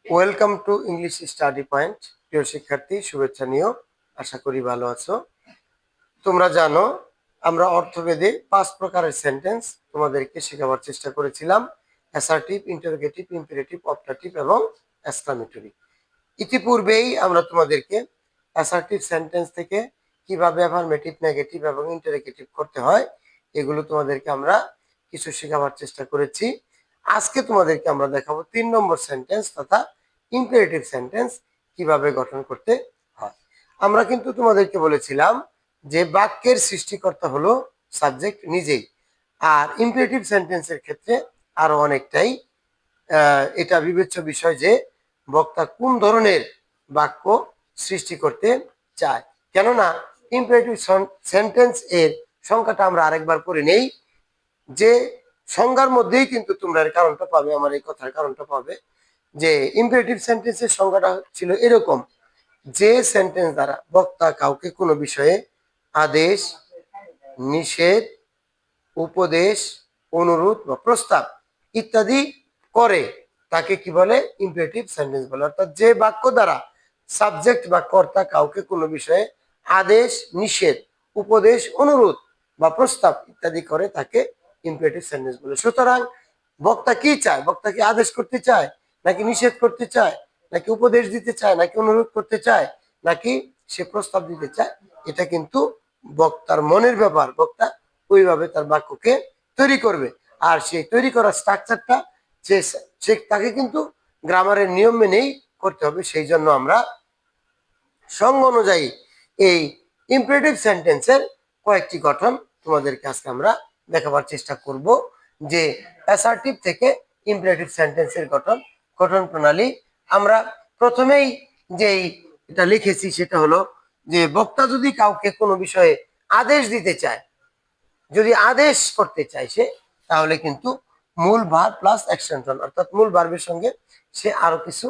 Welcome to English study point. প্রিয় শিক্ষার্থী, শুভেচ্ছা নিও। আশা করি ভালো আছো। তোমরা জানো আমরা অর্থভেদে 5 প্রকারের সেন্টেন্স তোমাদেরকে শেখাবার চেষ্টা করেছিলাম: অ্যাসার্টিভ, ইন্টারোগেটিভ, ইম্পারেটিভ, অপটাটিভ এবং এক্সক্লামেটরি। ইতিপূর্বেই আমরা তোমাদেরকে অ্যাসার্টিভ সেন্টেন্স থেকে কিভাবে অ্যাফার্মেটিভ, নেগেটিভ এবং ইন্টারোগেটিভ করতে হয় এগুলো তোমাদেরকে আমরা কিছু শেখাবার চেষ্টা করেছি। আজকে তোমাদেরকে আমরা দেখাবো 3 নম্বর সেন্টেন্স তথা ইম্পারেটিভ সেন্টেন্স কিভাবে গঠন করতে হয়। আমরা কিন্তু তোমাদেরকে বলেছিলাম যে বাক্যের সৃষ্টিকর্তা হলো সাবজেক্ট নিজেই, আর ইম্পারেটিভ সেন্টেন্সের ক্ষেত্রে আরো অনেকটাই এটা বিবেচ্য বিষয় যে বক্তা কোন ধরনের বাক্য সৃষ্টি করতে চায়। কেননা ইম্পারেটিভ সেন্টেন্স এর সংখ্যাটা আমরা আরেকবার করে নেই, যে সংজ্ঞার মধ্যেই কিন্তু তোমরা এর কারণটা পাবে, আমার এই কথার কারণটা পাবে। যে ইম্পারেটিভ সেন্টেন্সের সংজ্ঞাটা ছিল এরকম: যে সেন্টেন্স দ্বারা বক্তা কাউকে কোনো বিষয়ে আদেশ, নিষেধ, উপদেশ, অনুরোধ বা প্রস্তাব ইত্যাদি করে তাকে কি বলে? ইম্পারেটিভ সেন্টেন্স বলে। অর্থাৎ যে বাক্য দ্বারা সাবজেক্ট বা কর্তা কাউকে কোনো বিষয়ে আদেশ, নিষেধ, উপদেশ, অনুরোধ বা প্রস্তাব ইত্যাদি করে তাকে ইম্পারেটিভ সেন্টেন্স বলে। সুতরাং বক্তা কি চায়? বক্তা কি আদেশ করতে চায়, নাকি নিষেধ করতে চায়, নাকি উপদেশ দিতে চায়, নাকি অনুরোধ করতে চায়, নাকি সে প্রস্তাব দিতে চায়? এটা কিন্তু বক্তার মনের ব্যাপার। বক্তা ওইভাবে তার বাক্যকে তৈরি করবে, আর সেই তৈরি করার স্ট্রাকচারটা সে তাকে কিন্তু গ্রামারের নিয়ম মেনেই করতে হবে। সেই জন্য আমরা সঙ্গ অনুযায়ী এই ইম্পারেটিভ সেন্টেন্সের কয়েকটি গঠন তোমাদেরকে আজকে আমরা দেখাবার চেষ্টা করব, যে অ্যাসার্টিভ থেকে ইম্পারেটিভ সেন্টেন্সের গঠন প্রণালী। আমরা প্রথমেই যেই এটা লিখেছি সেটা হলো যে বক্তা যদি কাউকে কোনো বিষয়ে আদেশ দিতে চায়, যদি আদেশ করতে চাইছে, তাহলে কিন্তু মূল ভার্ব প্লাস এক্সটেনশন, অর্থাৎ মূল ভার্বের সঙ্গে সে আরো কিছু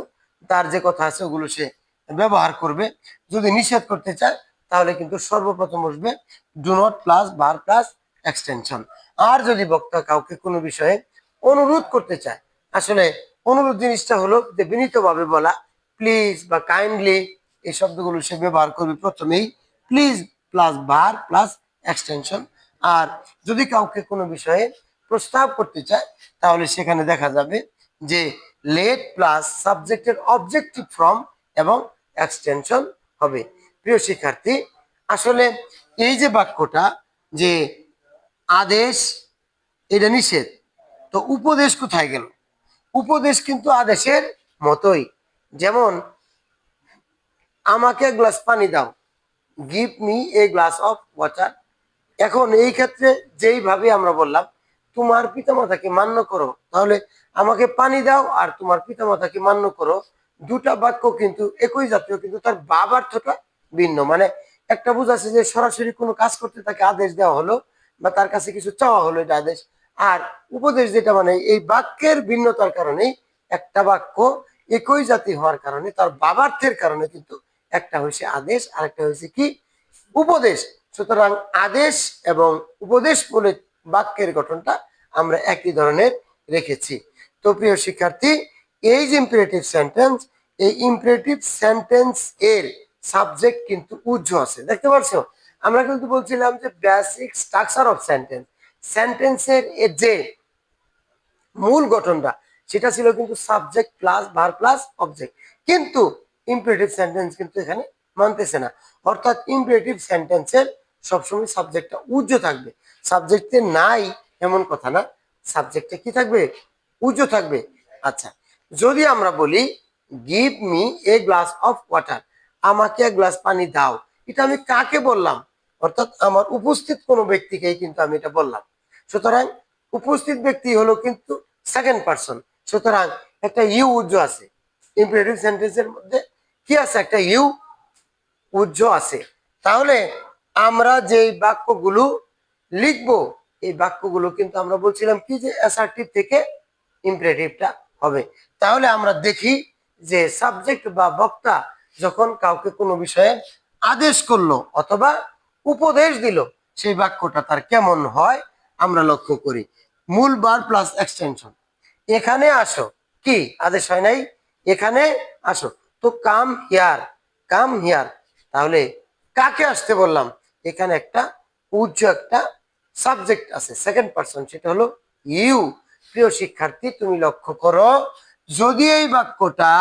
তার যে কথা আছে ওগুলো সে ব্যবহার করবে। যদি নিষেধ করতে চায় তাহলে কিন্তু সর্বপ্রথম বসবে do not plus verb plus extension. আর যদি বক্তা কাউকে কোনো বিষয়ে অনুরোধ করতে চায়, আসলে অনুরোধ জিনিসটা হলো যে বিনীতভাবে বলা, প্লিজ বা কাইন্ডলি, এই শব্দগুলো সে ব্যবহার করবে প্রথমেই please plus verb plus extension. আর যদি কাউকে কোনো বিষয়ে প্রস্তাব করতে চায় তাহলে সেখানে দেখা যাবে যে লেট প্লাস সাবজেক্টের অবজেক্টিভ ফর্ম এবং এক্সটেনশন হবে। প্রিয় শিক্ষার্থী, আসলে এই যে বাক্যটা যে আদেশ, এটা নিষেধ, তো উপদেশ কোথায় গেল? উপদেশ কিন্তু আদেশের মতোই। যেমন আমাকে গ্লাস পানি দাও, give me a glass of water. এখন এই ক্ষেত্রে যেইভাবে আমরা বললাম তোমার পিতামাতাকে মান্য করো, তাহলে আমাকে পানি দাও আর তোমার পিতামাতাকে মান্য করো, দুটা বাক্য কিন্তু একই জাতীয়, কিন্তু তার ভাবার্থটা ভিন্ন। মানে একটা বুঝাচ্ছে যে সরাসরি কোনো কাজ করতে তাকে আদেশ দেওয়া হলো বা তার কাছে কিছু চাওয়া হলো, এটা আদেশ। আর উপদেশ যেটা মানে এই বাক্যের ভিন্নতার কারণেই একটা বাক্য একই জাতি হওয়ার কারণে তার ভাবার্থের কারণে কিন্তু একটা হয়েছে আদেশ আর একটা হয়েছে কি? উপদেশ। সুতরাং আদেশ এবং উপদেশ বলে বাক্যের গঠনটা আমরা একই ধরনের রেখেছি। তো প্রিয় শিক্ষার্থী, এই যে ইম্পারেটিভ সেন্টেন্স, এই ইম্পারেটিভ সেন্টেন্স এর সাবজেক্ট কিন্তু উজ্জ আছে, দেখতে পাচ্ছো? আমরা কিন্তু বলছিলাম যে বেসিক স্ট্রাকচার অফ সেন্টেন্স, সেন্টেন্সের যে মূল গঠনটা সেটা ছিল কিন্তু subject plus verb plus object, কিন্তু ইম্পারেটিভ সেন্টেন্স কিন্তু এখানে মানতেছে না। অর্থাৎ ইম্পারেটিভ সেন্টেন্সের সবসময় সাবজেক্টটা উজ্জ থাকবে। সাবজেক্টে নাই এমন কথা না, সাবজেক্টে কি থাকবে? উজ্জ থাকবে। আচ্ছা, যদি আমরা বলি give me a glass of water, আমাকে এক গ্লাস পানি দাও, এটা আমি কাকে বললাম? অর্থাৎ আমার উপস্থিত কোনো ব্যক্তিকেই কিন্তু আমি এটা বললাম। সুতরাং উপস্থিত ব্যক্তি হলো কিন্তু সেকেন্ড পারসন, সুতরাং একটা ইউ উজ্জ আছে। ইম্পারেটিভ সেন্টেন্সের মধ্যে কি আছে? একটা ইউ উজ্জ আছে। তাহলে আমরা যে বাক্যগুলো লিখবো এই বাক্যগুলো কিন্তু আমরা বলছিলাম কি যে অ্যাসার্টিভ থেকে ইম্পারেটিভটা হবে। তাহলে আমরা দেখি যে সাবজেক্ট বা বক্তা যখন কাউকে কোনো বিষয়ে আদেশ করলো অথবা উপদেশ দিল, সেই বাক্যটা তার কেমন হয় আমরা লক্ষ্য করি। মূল ভার্ব প্লাস এক্সটেনশন, এখানে আসো, কি আদেশ হয় নাই? এখানে আসো। তো কাম হিয়ার, কাম হিয়ার, তাহলে কাকে আসতে বললাম? এখানে একটা একটা সাবজেক্ট আছে, সেকেন্ড পারসন, সেটা হলো ইউ। প্রিয় শিক্ষার্থী, তুমি লক্ষ্য করো, যদি এই বাক্যটা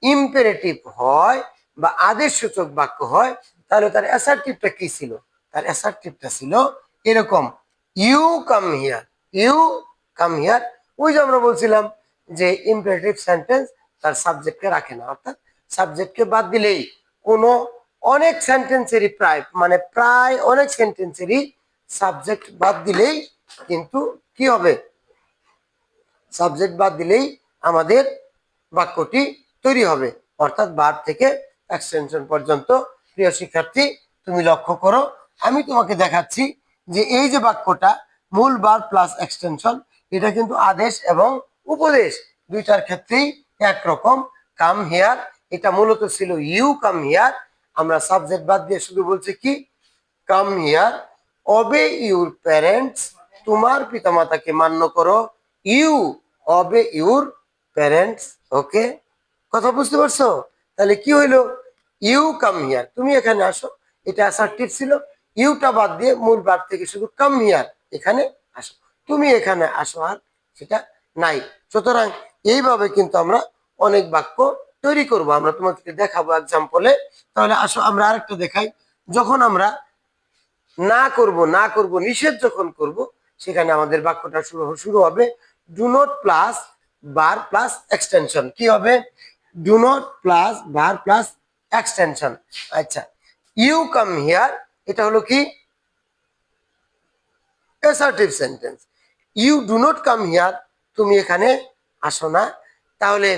ইম্পেরেটিভ হয় বা আদেশসূচক বাক্য হয়, তাহলে তার অ্যাসার্টিভটা কি ছিল? তার অ্যাসার্টিভটা ছিল এরকম, you come here, you come here. ওই যে আমরা বলছিলাম যে ইম্পারেটিভ সেন্টেন্স তার সাবজেক্টকে রাখে না, অর্থাৎ সাবজেক্টকে বাদ দিলেই কোনো অনেক সেন্টেন্সেরই প্রায় অনেক সেন্টেন্সেরই সাবজেক্ট বাদ দিলেই কিন্তু কি হবে? সাবজেক্ট বাদ দিলেই আমাদের বাক্যটি তৈরি হবে, অর্থাৎ ভার্ব থেকে এক্সটেনশন পর্যন্ত। প্রিয় শিক্ষার্থী, তুমি লক্ষ্য করো, আমি তোমাকে দেখাচ্ছি যে এই যে বাক্যটা মূল ভার্ব প্লাস এক্সটেনশন, এটা কিন্তু আদেশ এবং উপদেশ দুইটার ক্ষেত্রেই একরকম। কাম হিয়ার, এটা মূলত ছিল ইউ কাম হিয়ার, আমরা সাবজেক্ট বাদ দিয়ে শুধু বলছি কি come here. Obey your parents, তোমার পিতামাতাকে মান্য করো। You obey your parents. Okay, কথা বুঝতে পারছো? তাহলে কি হইলো? ইউ কাম হিয়ার, তুমি এখানে আসো, এটা অ্যাসার্টিভ ছিল। ইউটা বাদ দিয়ে মূল ভার্ব থেকে শুধু কাম হিয়ার, এখানে আসো, তুমি এখানে আসো, আর সেটা নাই। সুতরাং এইভাবে কিন্তু আমরা অনেক বাক্য তৈরি করব, আমরা তোমাকে দেখাবো এক্সাম্পলে। তাহলে আসো আমরা আরেকটা দেখাই। যখন আমরা না করব, না করব, নিষেধ যখন করব, সেখানে আমাদের বাক্যটা শুরু হবে ডু নট প্লাস বার প্লাস এক্সটেনশন। কি হবে? ডু নট প্লাস বার প্লাস এক্সটেনশন। আচ্ছা, ইউ কাম হিয়ার, এটা হলো কি assertive sentence. You do not come here, তুমি এখানে আসো না। তাহলে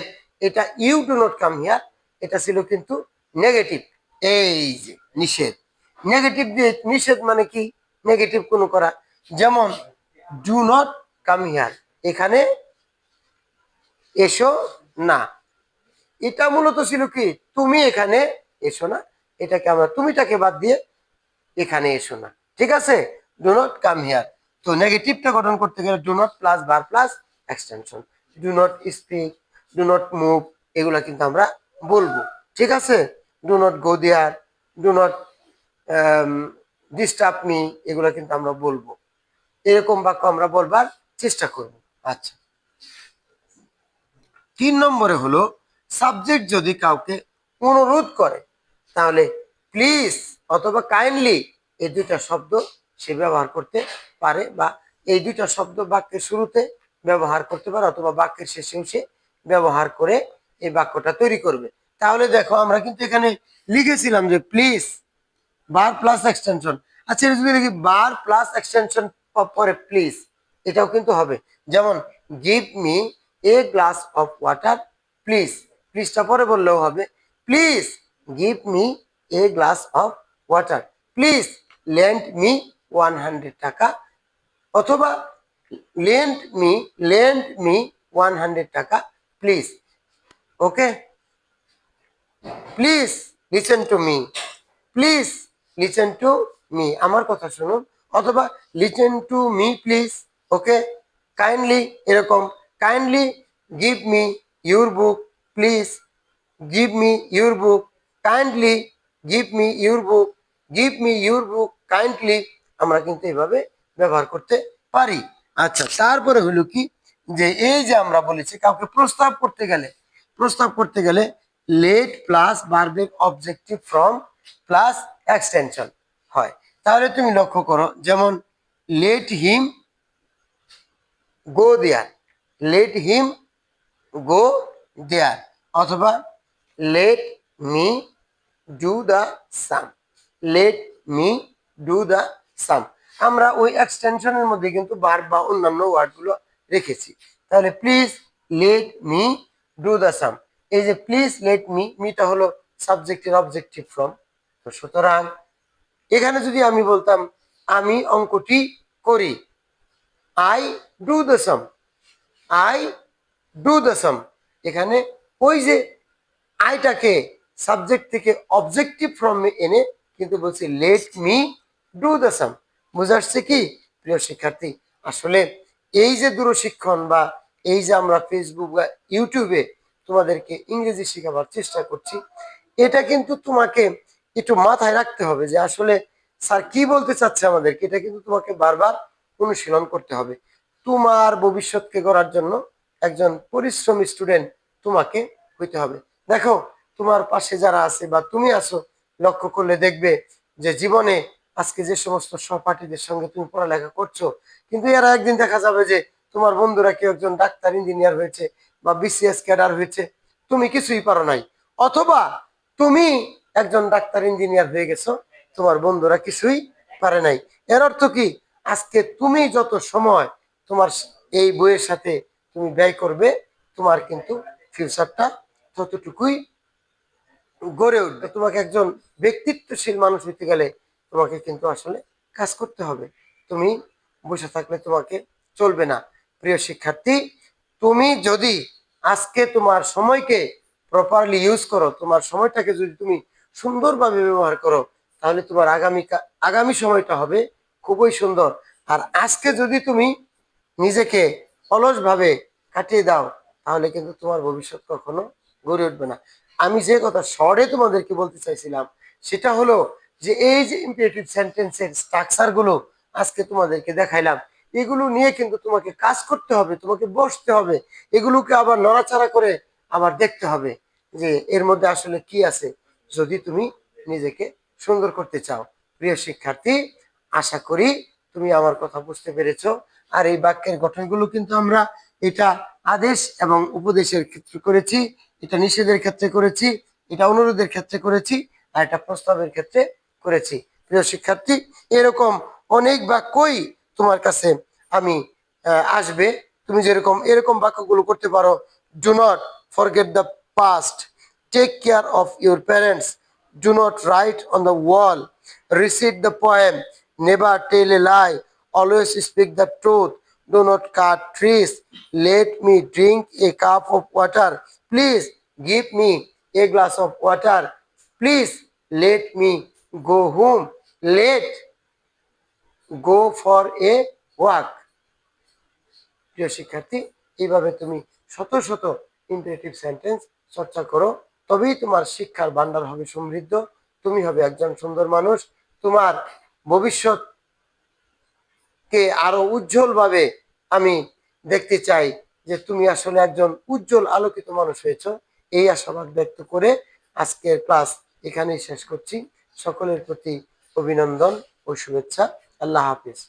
এটা you do not come here, এটা ছিল কিন্তু নেগেটিভ। এই যে নিষেধ, নেগেটিভ দিয়ে নিষেধ মানে কি? নেগেটিভ কোনো করা, যেমন ডু নট কাম হিয়ার, এখানে এসো না। এটা মূলত ছিল কি তুমি এখানে এসো না, এটাকে আমরা তুমিটাকে বাদ দিয়ে এখানে এসো না, ঠিক আছে? Do not come here. তো নেগেটিভটা গঠন করতে গেলে do not plus verb plus extension. Do not speak, do not move, এগুলা কিন্তু আমরা বলবো, ঠিক আছে? Do not go there, do not disturb me, এগুলা কিন্তু আমরা বলবো। এরকম বাক্য আমরা বলবার চেষ্টা করব। আচ্ছা, 3 নম্বরে হলো সাবজেক্ট যদি কাউকে অনুরোধ করে, তাহলে প্লিজ অথবা কাইন্ডলি এই দুইটা শব্দ সে ব্যবহার করতে পারে, বা এই দুইটা শব্দ বাক্যের শুরুতে ব্যবহার করতে পারে, অথবা বাক্যের শেষেও সে ব্যবহার করে এই বাক্যটা তৈরি করবে। তাহলে দেখো, আমরা কিন্তু এখানে লিখেছিলাম যে প্লিজ বার প্লাস এক্সটেনশন। আচ্ছা, এটা যদি লিখি বার প্লাস এক্সটেনশন পরে প্লিজ, এটাও কিন্তু হবে। যেমন give me a glass of water please, প্লিজটা পরে বললেও হবে। Please give me a glass of water, please lend me 100 টাকা, অথবা লেন্ড মি 100 টাকা please. Okay, please listen to me, please listen to me, আমার কথা শুনুন, অথবা listen to me please. Okay, kindly এরকম, kindly give me your book please, give me your book kindly, give me your book, give me your book kindly, আমরা কিন্তু এভাবে ব্যবহার করতে পারি। আচ্ছা, তারপরে হলো কি যে এই যে আমরা বলেছি কাউকে প্রস্তাব করতে গেলে, প্রস্তাব করতে গেলে লেট প্লাস ভার্বের অবজেক্টিভ ফ্রম প্লাস এক্সটেনশন হয়। তাহলে তুমি লক্ষ্য করো, যেমন let him go there, let him go there, অথবা let me do the sum, let me do the sum. আমরা ওই এক্সটেনশনের মধ্যে কিন্তু ভার্ব বা অন্যান্য ওয়ার্ডগুলো রেখেছি। তাহলে please let me do the sum, এই যে প্লিজ লেট মি, মিটা হলো সাবজেক্টের অবজেক্টিভ ফর্ম। তো সুতরাং এখানে যদি আমি বলতাম আমি অঙ্কটি করি, I do the sum, I do the sum, এখানে ওই যে আইটাকে সাবজেক্ট থেকে অবজেক্টিভ ফর্মে এনে কিন্তু বলছি লেট মি ডু দ্য সাম। বুঝে আসছে কি প্রিয় শিক্ষার্থী? আসলে এই যে দূরশিক্ষণ বা এই যে আমরা ফেসবুক বা ইউটিউবে তোমাদেরকে ইংরেজি শেখাবার চেষ্টা করছি, এটা কিন্তু তোমাকে একটু মাথায় রাখতে হবে যে আসলে স্যার কি বলতে চাচ্ছে আমাদেরকে। এটা কিন্তু তোমাকে বারবার অনুশীলন করতে হবে। তোমার ভবিষ্যৎকে গড়ার জন্য একজন পরিশ্রমী স্টুডেন্ট তোমাকে হইতে হবে। দেখো, তোমার পাশে যারা আছে বা তুমি আছো, লক্ষ্য করলে দেখবে যে জীবনে আজকে যে সমস্ত সহপাঠীদের সঙ্গে তুমি পড়ালেখা করছো, কিন্তু এরা একদিন দেখা যাবে যে তোমার বন্ধুরা কেউ একজন ডাক্তার, ইঞ্জিনিয়ার হয়েছে বা বিসিএস ক্যাডার হয়েছে, তুমি কিছুই পারো নাই। অথবা তুমি একজন ডাক্তার, ইঞ্জিনিয়ার হয়ে গেছো, তোমার বন্ধুরা কিছুই পারে নাই। এর অর্থ কি? আজকে তুমি যত সময় তোমার এই বইয়ের সাথে তুমি ব্যয় করবে, তোমার কিন্তু ফিউচারটা ততটুকুই গড়ে উঠবে। তোমাকে একজন ব্যক্তিত্বশীল মানুষ হইতে গেলে তোমাকে কিন্তু আসলে কাজ করতে হবে। তুমি বসে থাকলে তোমাকে চলবে না। প্রিয় শিক্ষার্থী, তুমি যদি আজকে তোমার সময়কে প্রপারলি ইউজ করো, তোমার সময়টাকে যদি তুমি সুন্দরভাবে ব্যবহার করো, তাহলে তোমার আগামী সময়টা হবে খুবই সুন্দর। আর আজকে যদি তুমি নিজেকে অলসভাবে কাটিয়ে দাও, তাহলে কিন্তু তোমার ভবিষ্যৎ কখনো গড়ে উঠবে না। আমি যে কথা শর্টে তোমাদেরকে বলতে চাইছিলাম, সেটা হলো যে এই যে ইম্পারেটিভ সেন্টেন্সের স্ট্রাকচার গুলো আজকে তোমাদেরকে দেখাইলাম, এগুলো নিয়ে কিন্তু তোমাকে কাজ করতে হবে, তোমাকে বসতে হবে, এগুলোকে আবার নড়াচড়া করে আবার দেখতে হবে যে এর মধ্যে আসলে কি আছে, যদি তুমি নিজেকে সুন্দর করতে চাও। প্রিয় শিক্ষার্থী, আশা করি তুমি আমার কথা বুঝতে পেরেছো। আর এই বাক্যের গঠনগুলো কিন্তু আমরা এটা আদেশ এবং উপদেশের ক্ষেত্রে করেছি, এটা নিষেধের ক্ষেত্রে করেছি, এটা অনুরোধের ক্ষেত্রে করেছি, আর এটা প্রস্তাবের ক্ষেত্রে করেছি। প্রিয় শিক্ষার্থী, এরকম অনেক বাক্যই তোমার কাছে আমি আসবে। তুমি যেরকম এরকম বাক্যগুলো করতে পারো: do not forget the past, take care of your parents, do not write on the wall, recite the poem, never tell a lie, always speak the truth, do not cut trees, let me drink a cup of water, please give me a glass of water, please let me go home, let go for a walk। প্রিয় শিক্ষার্থী, এইভাবে তুমি শত শত imperative sentence চর্চা করো, তবেই তোমার শিক্ষার ভান্ডার হবে সমৃদ্ধ, তুমি হবে একজন সুন্দর মানুষ। তোমার ভবিষ্যৎ কে আরো উজ্জ্বল ভাবে আমি দেখতে চাই যে তুমি আসলে একজন উজ্জ্বল আলোকিত মানুষ হয়েছো। এই আশাবাদ ব্যক্ত করে আজকের ক্লাস এখানেই শেষ করছি। সকলের প্রতি অভিনন্দন ও শুভেচ্ছা। আল্লাহ হাফিজ।